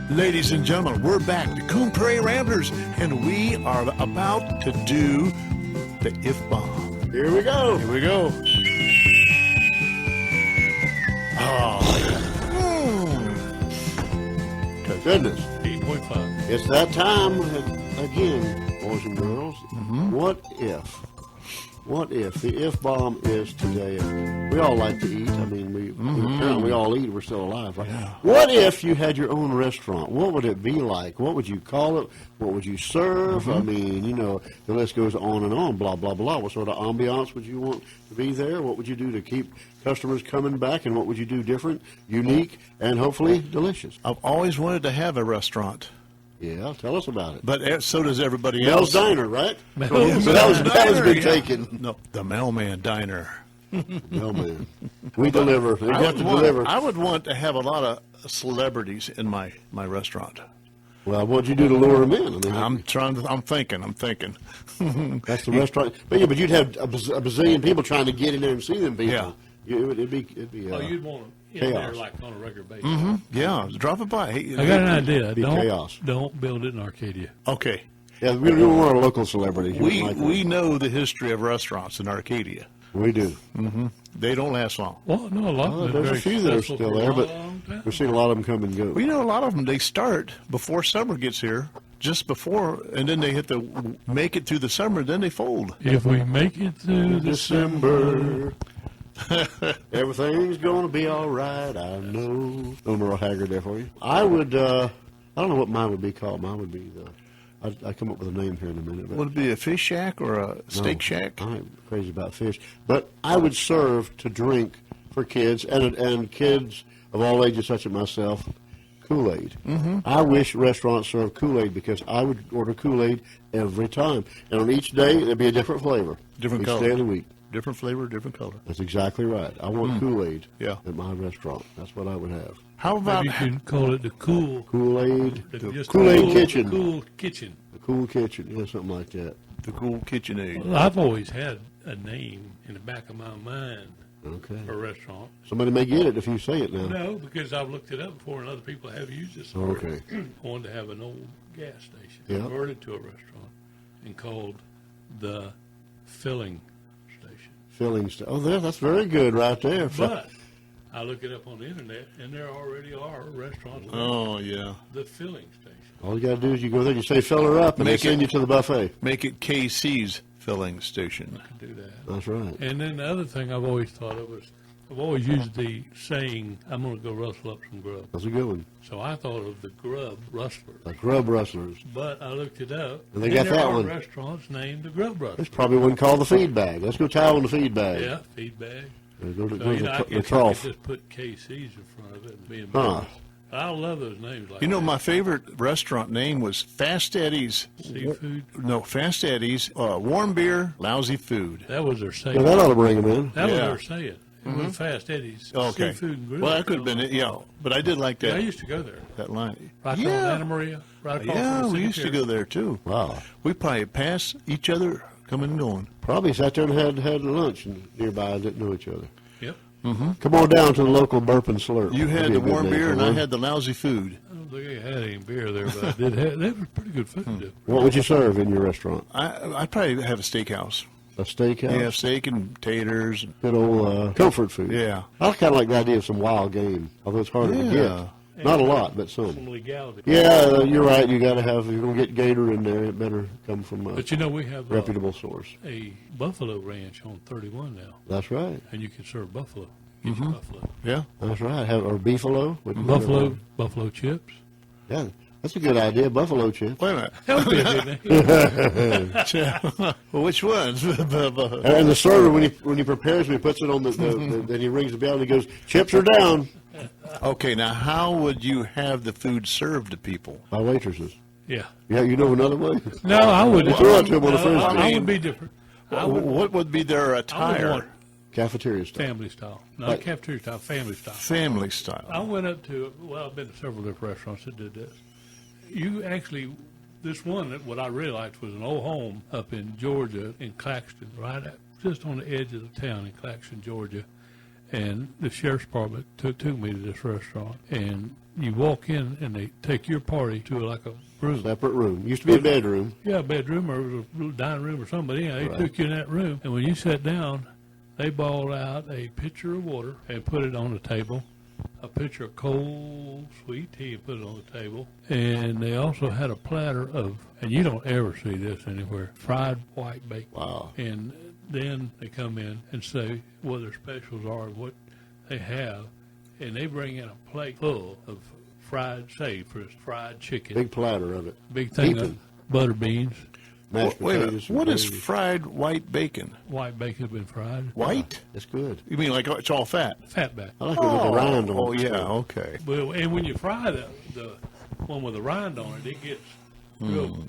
Ladies and gentlemen, we're back to Coon Prairie Ramblers, and we are about to do the F-bomb. Here we go. Here we go. Goodness. 8.5. It's that time again, boys and girls. What if? What if the F-bomb is today? We all like to eat. I mean, we all eat. We're still alive, right? Yeah. What if you had your own restaurant? What would it be like? What would you call it? What would you serve? I mean, you know, the list goes on and on, blah, blah, blah. What sort of ambiance would you want to be there? What would you do to keep customers coming back? And what would you do different, unique, and hopefully delicious? I've always wanted to have a restaurant. Yeah, tell us about it. But so does everybody Mel's else. Diner, right? Mel's So that was been Yeah. taken. No, the Mailman Diner. Mailman. We deliver. We have to deliver. I would want to have a lot of celebrities in my restaurant. Well, what'd you do to lure them in? I mean, I'm thinking. that's the restaurant. But you'd have a bazillion people trying to get in there and see them people. Yeah. It'd be You'd want them in there chaos. like on a regular basis. Yeah, drop it by. I got an idea. Be chaos. Don't build it in Arcadia. Okay. Yeah, we don't want a local celebrity. We know the history of restaurants in Arcadia. We do. They don't last long. Well, no, a lot of them There's a few that are still there, but we've seen a lot of them come and go. Well, you know, a lot of them, they start before summer gets here, just before, and then they make it through the summer, then they fold. If we make it through December. Everything's gonna be all right, I know. No Merle Haggard there for you. I would, I don't know what mine would be called. Mine would be I'd come up with a name here in a minute. But Would it be a fish shack or a steak no, shack? I'm crazy about fish. But I would serve to drink for kids and kids of all ages, such as myself, Kool-Aid. I wish restaurants served Kool-Aid because I would order Kool-Aid every time. And on each day, there'd be a different flavor. Different each color. day of the week. Different flavor, different color. That's exactly right. I want Kool-Aid Yeah. at my restaurant. That's what I would have. How about You can call it the cool. Kool-Aid. Just Kool-Aid cool- Kitchen. Cool kitchen. The Cool Kitchen. Yeah, something like that. the Cool KitchenAid? Well, I've always had a name in the back of my mind Okay. for a restaurant. Somebody may get it if you say it now. No, because I've looked it up before and other people have used it. So Okay. I wanted to have an old gas station Yeah. converted to a restaurant and called the Filling Station. Oh, that's very good right there. But I look it up on the internet, and there already are restaurants like Oh, yeah. the Filling Station. All you got to do is you go there, you say, fill her up, and Make they send it- you to the buffet. Make it KC's filling station. I can do that. That's right. And then the other thing I've always thought of was, I've always used the saying, I'm going to go rustle up some grub. That's a good one. So I thought of the Grub Rustlers. The Grub Rustlers. But I looked it up, And they got there that are one. restaurants named the Grub Rustlers. There's probably one called the feed bag. Let's go tile on the feed bag. Yeah, feedback. Go to So, you know, I the guess I trough. could just put KC's in front of it and be Huh. embarrassed. I love those names like You know, that. my favorite restaurant name was Fast Eddie's. Seafood. No, Fast Eddie's. Warm beer, lousy food. That was their saying. Yeah, that ought to bring them in. That was Yeah. their saying. It was Fast Eddie's. Okay. Seafood and grill. Well, that could have been it, yeah. But I did like Yeah, I that, used to go there. that line. Right on Anna Maria. Right across Yeah, from the we used to cemetery. go there, too. Wow. We probably passed each other coming and going. Probably sat there and had lunch and nearby and didn't know each other. Yep. Come on down to the local Burp and Slurp. You That'd had be the a good warm name beer, for and I one. had the lousy food. I don't think I had any beer there, but I did have. That was pretty good food. Too. What would you serve in your restaurant? I'd probably have a steakhouse. A steakhouse? Yeah, steak and taters. Good old comfort food. Yeah. I kind of like the idea of some wild game, although it's harder to Yeah. get. Not a lot, but some. Some legality. Yeah, you're right. You got to have, if you're going to get gator in there, it better come from a But you know, we have reputable source. a buffalo ranch on 31 now, That's right. and you can serve buffalo. Get your buffalo. Yeah. That's right. Or beefalo. Wouldn't matter. Buffalo chips. Yeah, that's a good idea. Buffalo chips. Wait a minute. That would be a good name. Well, which ones? And the server, when he prepares them, he puts it on then he rings the bell and he goes, chips are down. Okay, now how would you have the food served to people? By waitresses. Yeah. Yeah, you know another way? No, I would. Throw it to him on the first I day. would be different. I would, What would be their I would attire? want Cafeteria style. family style. Not Like- cafeteria style, family style. Family I style. went up to, well, I've been to several different restaurants that did this. You actually, this one, what I realized was an old home up in Georgia, in Claxton, just on the edge of the town in Claxton, Georgia. and the sheriff's department took me to this restaurant, and you walk in, and they take your party to like a room. Separate room. Used to be a bedroom. Yeah, a bedroom, or it was a little dining room or something. But anyhow, they Right. took you in that room, and when you sat down, they balled out a pitcher of water and put it on the table, a pitcher of cold, sweet tea and put it on the table. And they also had a platter of, and you don't ever see this anywhere, fried white bacon. Wow. And then they come in and say what their specials are and what they have. And they bring in a plate full of fried, say, for fried chicken. Big platter of it. Big thing Heaping. of butter beans. Mashed Wait a minute. potatoes. What and is gravy. fried white bacon? White bacon has been fried. White? That's good. You mean like it's all fat? Fat back. I like it with the rind on Oh, it. yeah, okay. Well, and when you fry the one with the rind on it, it gets real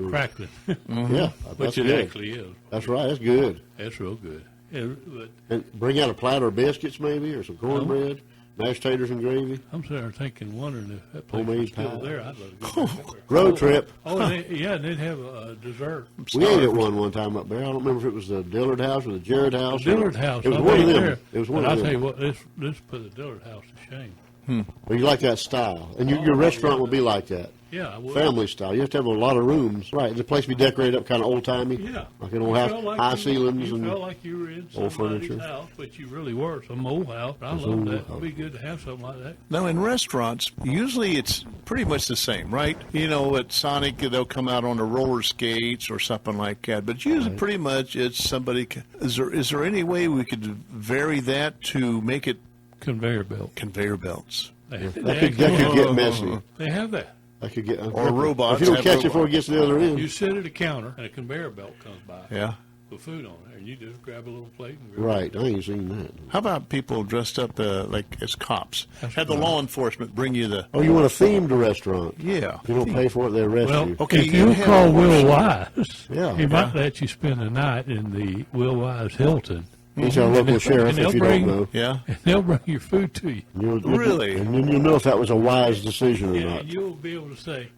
crackling, Yeah, which that's it good. actually is. That's right. That's good. That's real good. But And bring out a platter of biscuits maybe, or some cornbread, mashed taters and gravy. I'm sitting there thinking, wondering if that place Homemade is still pie. there. I'd love to go back there. Road trip. Oh, and yeah, and they'd have a dessert. We ate at one time up there. I don't remember if it was the Dillard House or the Jared House. Dillard House. It was I one of ate them. there. It was one But of I'll tell you them. what, this put the Dillard House to shame. Well, you like that style, and your restaurant will be like that. Yeah, I would. Family style. You have to have a lot of rooms. Right. The place be decorated up kind of old timey. Yeah. Like an old You house, felt like high you- ceilings You and felt like you were in old somebody's furniture. house, but you really were some old house. I love old that. house. It'd be good to have something like that. Now, in restaurants, usually it's pretty much the same, right? You know, at Sonic, they'll come out on the roller skates or something like that. But usually, pretty much, it's somebody. Is there any way we could vary that to make it Conveyor belt. conveyor belts? that could get messy. They have that. That could get Or robots If you don't have catch it robots. before it gets to the other You end. sit at a counter and a conveyor belt comes by Yeah. with food on it, and you just grab a little plate and grab Right. I ain't seen that. How about people dressed up like as cops? That's Have the right. law enforcement bring you the. Oh, you want a themed restaurant? Yeah. If you don't pay for it, they arrest Well, you. Okay, if you you have call a Will horse. Wise, Yeah. he might let you spend the night in the Will Wise Hilton. He's our local sheriff, and if you they'll don't bring- know. Yeah. And they'll bring your food to you. Really? And then you'll know if that was a wise decision or Yeah, not. and you'll be able to say,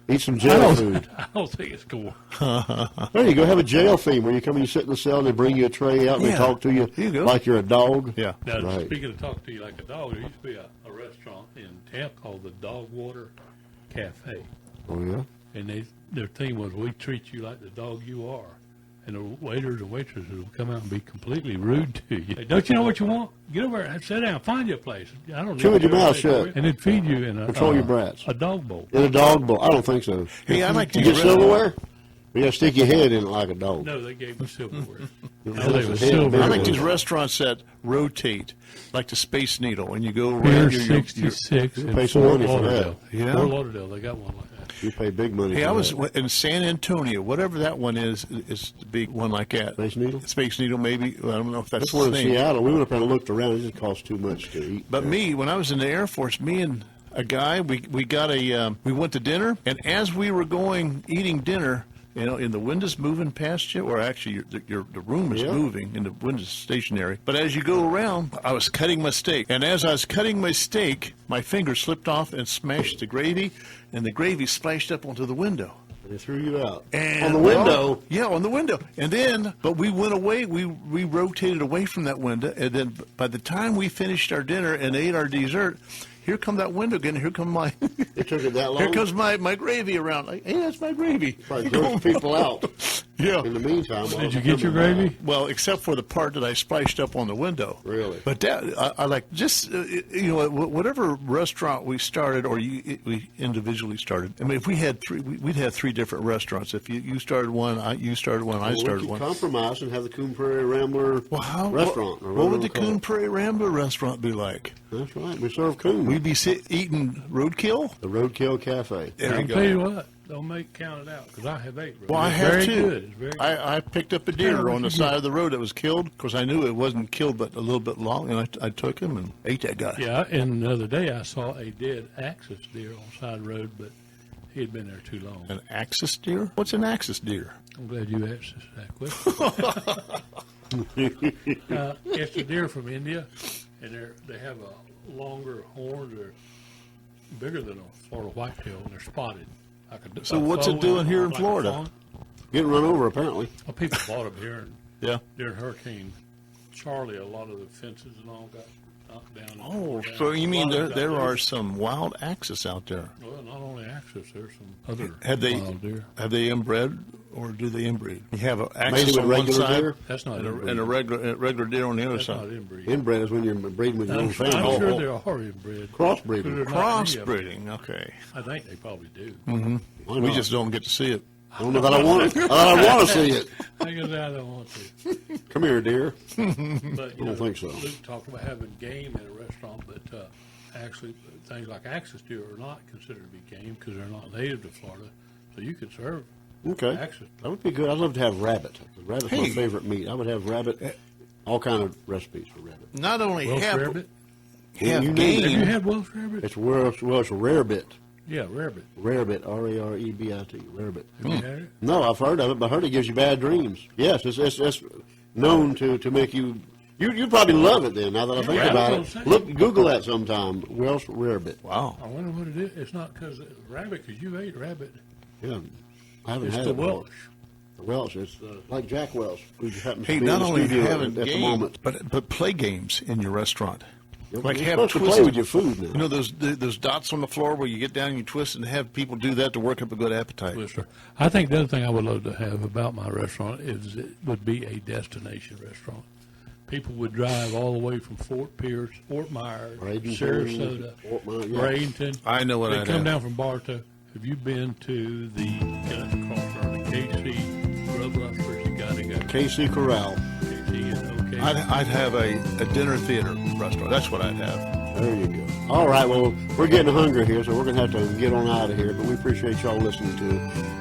Eat some I jail don't, food. I don't think it's cool. There you go. Have a jail theme where you come and you sit in the cell and they bring you a tray out and Yeah. they talk to you There you go. like you're a dog. Yeah. Now, Right. speaking of talk to you like a dog, there used to be a restaurant in Tampa called the Dog Water Cafe. Oh, yeah? And their theme was, we treat you like the dog you are. And the waiters and waitresses would come out and be completely rude to you. Hey, don't you know what you want? Get over there and sit down. Find you a place. I don't know. Chew with your mouth shut. And they'd feed you in Control your brats. a dog bowl. In a dog bowl. I don't think so. Hey, I'd like to You get get silverware? You got to stick your head in it like a dog. No, they gave me silverware. You No, they was head silver. bigger I like than these it. restaurants that rotate, like the Space Needle, and you go Pier around. 66 you in pay some Fort money for that. Lauderdale. Yeah. Fort Lauderdale, they got one like that. You pay big money Hey, for I was that. in San Antonio, whatever that one is the big one like that. Space Needle? Space Needle, maybe. Well, I don't know if that's That's one the in name. Seattle. We went up there and looked around. It just cost too much to eat. But me, when I was in the Air Force, me and a guy, we got we went to dinner, and as we were eating dinner, you know, in the windows moving past you, or actually the room is Yeah. moving and the window's stationary. But as you go around, I was cutting my steak, and as I was cutting my steak, my finger slipped off and smashed the gravy, and the gravy splashed up onto the window. They threw you out. And On the window? Yeah, on the window. And then, but we went away, we rotated away from that window, and then by the time we finished our dinner and ate our dessert, here come that window again, here come my, It took it that long? here comes my gravy around. Like, hey, that's my gravy. Probably drove people out. Yeah. In the meantime, Did you get your gravy? Well, except for the part that I splashed up on the window. Really? But that I like just you know, whatever restaurant we started or we individually started. I mean, if we had we'd have three different restaurants. If you started one, you started one, I Well, started we could one. compromise and have the Coon Prairie Rambler restaurant. or What would whatever the we call Coon it. Prairie Rambler restaurant be like? That's right. We serve coon. We'd be eating roadkill. The Roadkill Cafe. There I'll you tell go. you what, don't count it out, because I have ate. Well, I It's have very too. Good. It's very good. I picked up a Tell deer me on the what you side get. of the road that was killed. Of course, I knew it wasn't killed, but a little bit long, and I took him and ate that guy. Yeah, and the other day I saw a dead axis deer on the side of the road, but he had been there too long. An axis deer? What's an axis deer? I'm glad you asked us that question. It's a deer from India, and they have a longer horns. They're bigger than a Florida whitetail, and they're spotted. Like a, So what's it doing here in Florida? Getting run over, apparently. Well, people bought them here Yeah. during Hurricane Charlie, a lot of the fences and all got knocked down. and Oh, torn down. so you A mean lot of there them got are loose. some wild axis out there? Well, not only axis, there's some other Have they wild deer. inbred or do they inbreed? You have an axis Mated with on one regular side deer? That's not and inbreed. a regular deer on the other That's not side. inbreed. Inbred is when you're breeding with your own I'm sure family. there are inbred. Crossbreeding. But they're not many of them. Crossbreeding, okay. I think they probably do. Why We not? just don't get to see it. I don't know that I want to. I want to see it. I guess I don't want to. Come here, deer. But, you I don't think so. Luke talked about having game in a restaurant, but actually things like axis deer are not considered to be game because they're not native to Florida. So you could serve Okay, axis. that would be good. I'd love to have rabbit. Rabbit's my Hey. favorite meat. I would have rabbit. All kind of recipes for rabbit. Not only Welsh have rabbit. have You Have you game, had Welsh rabbit? It's Welsh rarebit. Yeah, rabbit. Rarebit. Rarebit. Rarebit. Have you had it? No, I've heard of it, but I heard it gives you bad dreams. Yes, it's known to make you. You probably love it then. Now that I think Yeah, about that's it, what I'm saying. look, Google that sometime. Welsh rarebit. wow. I wonder what it is. It's not because rabbit, because you ate rabbit. Yeah, I haven't It's had the it before. Welsh. The Welsh. It's like Jack Welsh, who just happens Hey, to be in not the only studio having at the game, moment. but play games in your restaurant. Like You're have supposed to play twisted- with your food now. You know those dots on the floor where you get down and you twist and have people do that to work up a good appetite. Twister. I think the other thing I would love to have about my restaurant is it would be a destination restaurant. People would drive all the way from Fort Pierce, Fort Myers, Bradenton, Sarasota, Fort Myers, yeah. Bradenton. I know what They I'd come have. down from Bartow. Have you been to the Crossroad, the KC Grub Rustlers? You got to go. KC Corral. KC and OK. I'd have a dinner theater restaurant. That's what I'd have. There you go. All right, well, we're getting hungry here, so we're going to have to get on out of here. But we appreciate y'all listening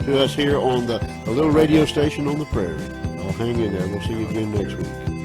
to us here on the little radio station on the prairie. Y'all hang in there. We'll see you again next week.